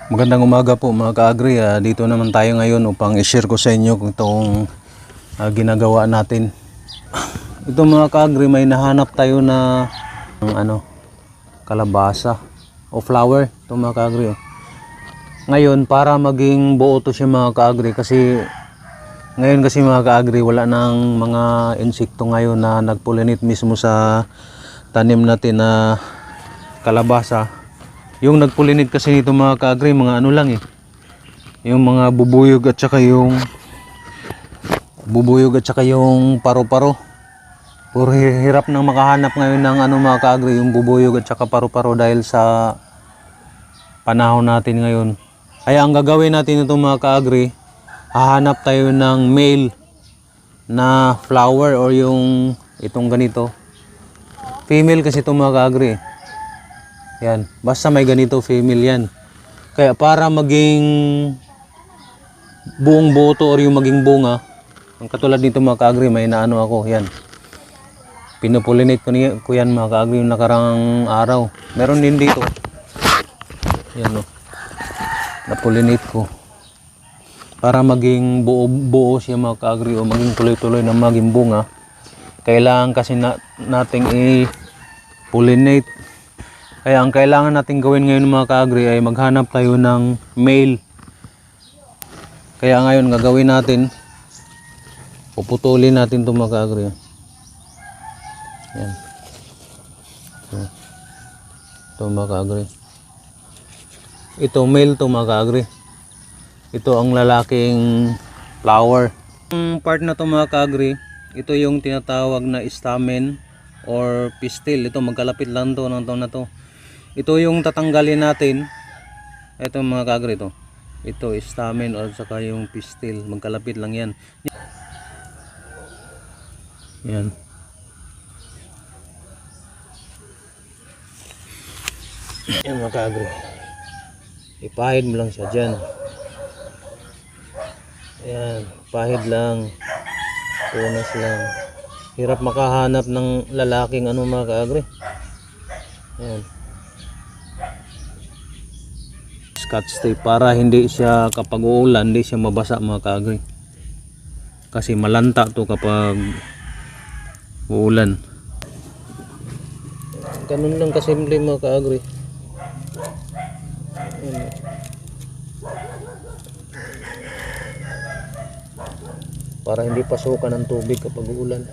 Magandang umaga po mga ka-agri. Dito naman tayo ngayon upang i-share ko sa inyo itong ginagawa natin. Ito mga ka-agri, may nahanap tayo na kalabasa o flower. Ito mga ka-agri. Ngayon para maging buo to siya mga ka-agri, kasi ngayon mga ka-agri wala nang mga insekto ngayon na nagpulinit mismo sa tanim natin na kalabasa. Yung nagpulinit kasi nito mga ka-agri, mga ano lang yung mga bubuyog at saka yung paru-paro. Puro hirap nang makahanap ngayon ng mga ka-agri, yung bubuyog at saka paru-paro dahil sa panahon natin ngayon. Kaya ang gagawin natin ito mga ka-agri, hahanap tayo ng male na flower or yung itong ganito. Female kasi ito mga ka-agri. Yan, basta may ganito female yan. Kaya para maging buong buo to or yung maging bunga, ang katulad nito mga ka-agri, may naano ako, yan. Pinupulinate ko yan mga ka-agri yung nakarang araw. Meron din dito. Yan o. Napulinate ko. Para maging buo siya mga ka-agri o maging tuloy-tuloy na maging bunga, kailangan kasi nating i-pollinate. Kaya ang kailangan natin gawin ngayon mga ka-agri ay maghanap tayo ng male. Kaya ngayon gagawin natin, puputulin natin ito mga ka-agri. Yan. Ito mga ka-agri. Ito male to mga ka-agri. Ito ang lalaking flower. Ang part na to mga ka-agri, ito yung tinatawag na stamen or pistil. Ito magkalapit lang to ng taon na to. Ito yung tatanggalin natin. Ito mga ka-agri to. Ito stamen or saka yung pistil. Magkalapit lang yan. Yan. Yan mga ka-agri. Ipahid mo lang siya dyan. Yan. Pahid lang. Punas lang. Hirap makahanap ng lalaking mga ka-agri. Yan. Scotch tape para hindi siya kapag uulan, hindi siya mabasa mga ka-agri. Kasi malanta to kapag uulan. Ganun lang kasimple mga ka-agri. Para hindi pasukan ng tubig kapag uulan.